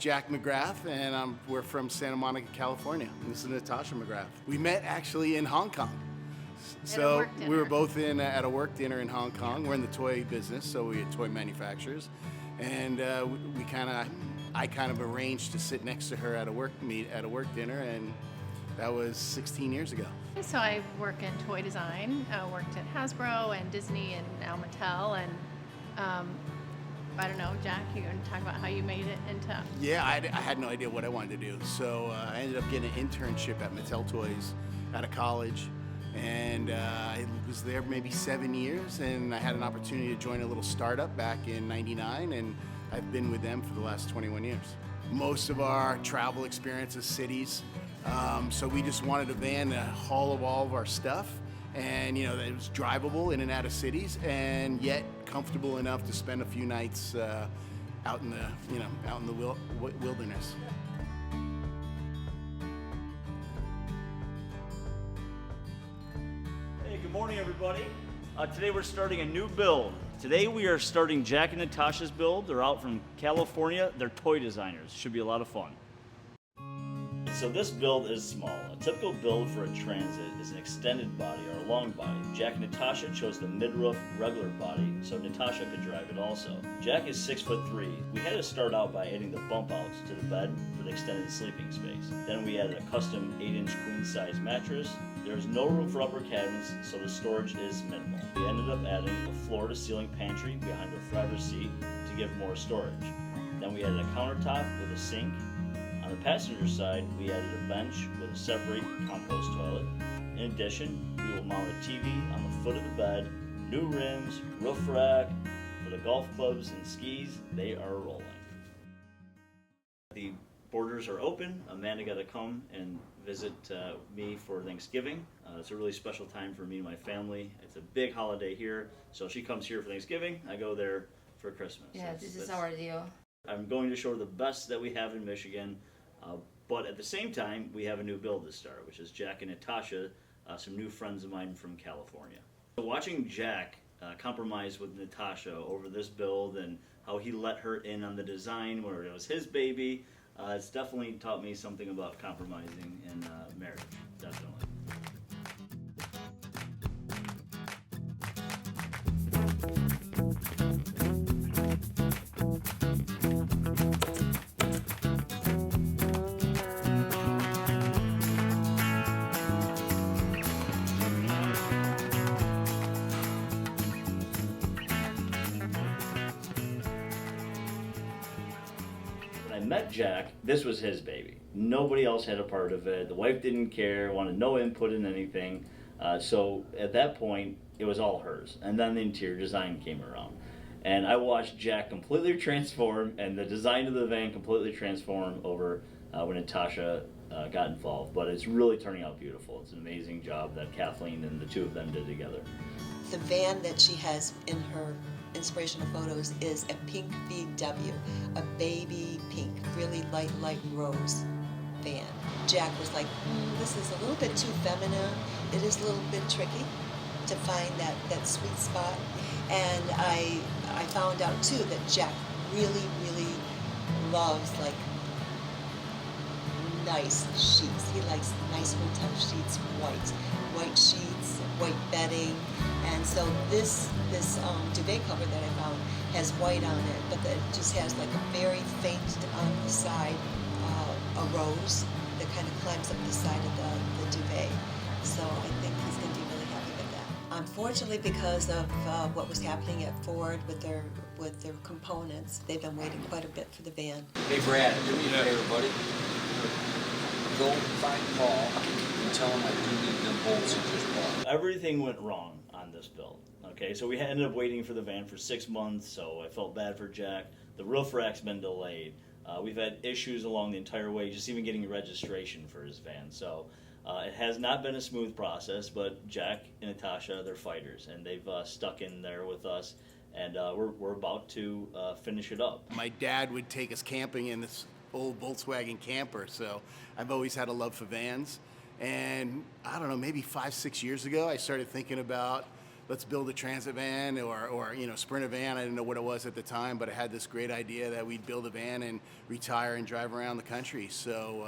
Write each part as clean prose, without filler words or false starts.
Jack McGrath, and we're from Santa Monica, California. This is Natasha McGrath. We met actually in Hong Kong. So we were both at a work dinner in Hong Kong. We're in the toy business, so we're toy manufacturers, and I kind of arranged to sit next to her at a work dinner, and that was 16 years ago. So I work in toy design. I worked at Hasbro and Disney and now Mattel, and I don't know, Jack, you going to talk about how you made it into... Yeah, I had no idea what I wanted to do, so I ended up getting an internship at Mattel Toys out of college, and I was there maybe 7 years, and I had an opportunity to join a little startup back in '99, and I've been with them for the last 21 years. Most of our travel experience is cities, so we just wanted a van to haul all of our stuff, and that it was drivable in and out of cities, and yet comfortable enough to spend a few nights out in the wilderness. Hey, good morning, everybody. Today we're starting a new build. Today we are starting Jack and Natasha's build. They're out from California. They're toy designers. Should be a lot of fun. So this build is small. A typical build for a transit is an extended body or a long body. Jack and Natasha chose the mid-roof regular body so Natasha could drive it also. Jack is 6'3". We had to start out by adding the bump outs to the bed for the extended sleeping space. Then we added a custom 8-inch queen size mattress. There's no room for upper cabins, so the storage is minimal. We ended up adding a floor to ceiling pantry behind the driver's seat to give more storage. Then we added a countertop with a sink. On the passenger side, we added a bench with a separate compost toilet. In addition, we will mount a TV on the foot of the bed, new rims, roof rack. For the golf clubs and skis, they are rolling. The borders are open. Amanda got to come and visit me for Thanksgiving. It's a really special time for me and my family. It's a big holiday here, so she comes here for Thanksgiving. I go there for Christmas. Yeah, this is our deal. I'm going to show her the best that we have in Michigan, but at the same time, we have a new build to start, which is Jack and Natasha, some new friends of mine from California. So watching Jack compromise with Natasha over this build and how he let her in on the design where it was his baby, it's definitely taught me something about compromising in marriage, definitely. When I met Jack, this was his baby. Nobody else had a part of it. The wife didn't care, wanted no input in anything. So at that point, it was all hers. And then the interior design came around. And I watched Jack completely transform and the design of the van completely transform over when Natasha got involved. But it's really turning out beautiful. It's an amazing job that Kathleen and the two of them did together. The van that she has in her inspirational photos is a pink VW, a baby pink, really light rose van. Jack was like, this is a little bit too feminine. It is a little bit tricky to find that sweet spot. And I found out too that Jack really loves like nice sheets. He likes nice hotel sheets, white sheets, white bedding. And so this duvet cover that I found has white on it, but it just has like a very faint on the side, a rose that kind of climbs up the side of the duvet. So I think he's going to be really happy with that. Unfortunately, because of what was happening at Ford with their components, they've been waiting quite a bit for the van. Hey Brad, do me a favor, buddy. Go find Paul and tell him I do need them bolts he just bought. Everything went wrong on this build. Okay, so we ended up waiting for the van for 6 months, so I felt bad for Jack. The roof rack's been delayed. We've had issues along the entire way, just even getting registration for his van. So it has not been a smooth process, but Jack and Natasha, they're fighters, and they've stuck in there with us, and we're about to finish it up. My dad would take us camping in this old Volkswagen camper, so I've always had a love for vans. And I don't know, maybe 5-6 years ago, I started thinking about let's build a transit van or sprint a van. I didn't know what it was at the time, but I had this great idea that we'd build a van and retire and drive around the country. So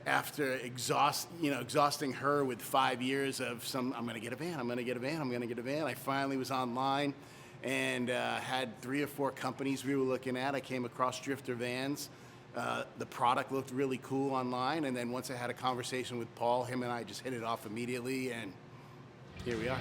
after exhausting her with 5 years of I'm going to get a van, I'm going to get a van, I'm going to get a van, I finally was online and had 3 or 4 companies we were looking at. I came across Drifter Vans. The product looked really cool online, and then once I had a conversation with Paul, him and I just hit it off immediately, and here we are.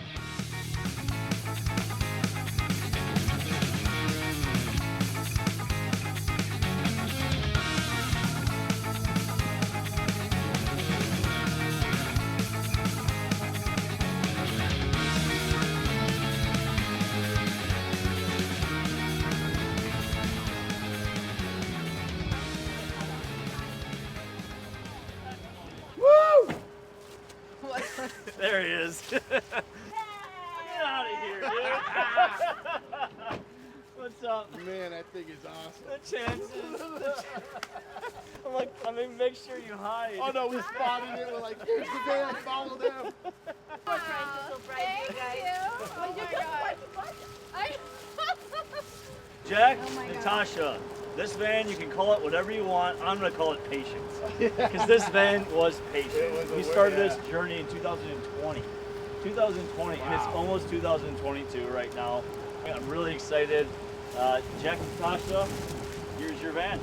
There he is. Get out of here, dude. What's up? Man, that thing is awesome. The chances. I'm like, I mean, make sure you hide. Oh no, we spotted it. We're like, here's the van, follow them. Thank you. Oh my God. Jack, Natasha, this van, you can call it whatever you want. I'm going to call it patience. Because this van was patience. We started this journey in 2020. 2020, and it's almost 2022 right now. I'm really excited. Jack and Natasha, here's your van.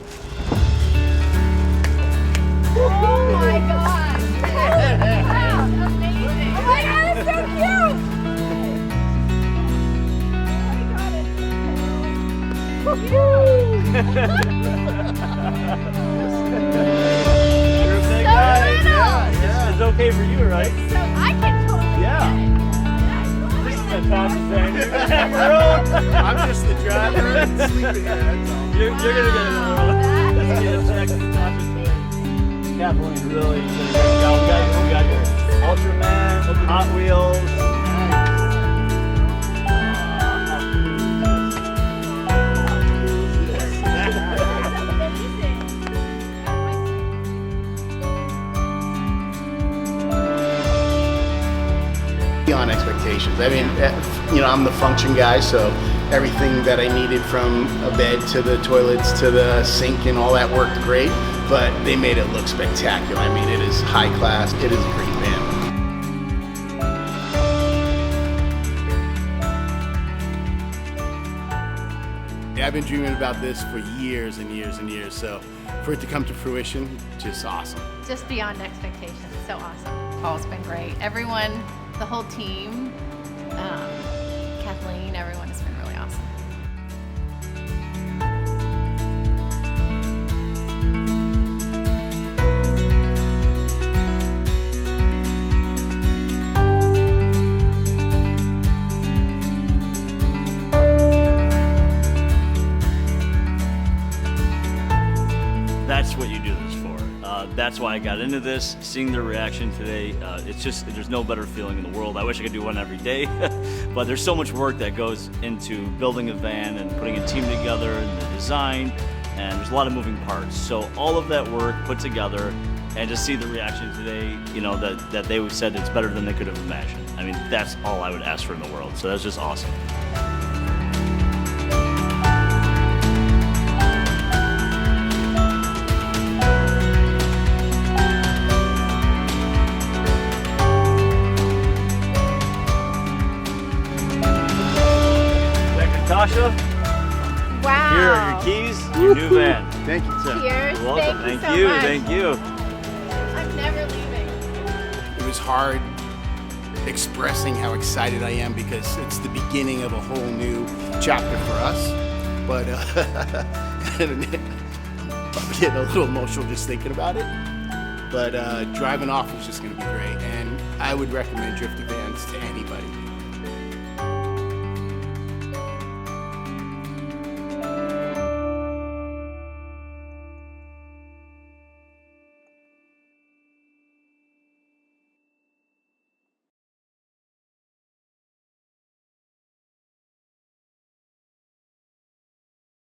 Oh my God. Wow, amazing. Oh my God, it's so cute. You're a big guy. Yeah. It's okay for you, right? So I can totally Yeah. This is Natasha's van. You're gonna have your own. I'm just the driver and sleeping here, that's all. You're gonna get another one. Let's get a check and Natasha's van. Kathleen really did a great job. We got your Ultraman, Hot Wheels. Beyond expectations. I mean, I'm the function guy, so everything that I needed from a bed to the toilets to the sink and all that worked great, but they made it look spectacular. I mean, it is high class. It is a great van. Yeah, I've been dreaming about this for years and years and years, so for it to come to fruition, just awesome. Just beyond expectations. So awesome. Paul's been great. Everyone, the whole team, Kathleen, everyone has been really awesome. That's what you do this for. That's why I got into this. Seeing their reaction today, it's just, there's no better feeling in the world. I wish I could do one every day, but there's so much work that goes into building a van and putting a team together and the design, and there's a lot of moving parts. So all of that work put together, and to see the reaction today, that they said it's better than they could have imagined. I mean, that's all I would ask for in the world. So that's just awesome. Natasha, Wow. here are your keys, your new van. Thank you, sir. Cheers. You're welcome. Thank Thank you so much. Thank you. I'm never leaving. It was hard expressing how excited I am because it's the beginning of a whole new chapter for us. But I'm getting a little emotional just thinking about it. But driving off is just going to be great. And I would recommend Drifter Vans to anybody.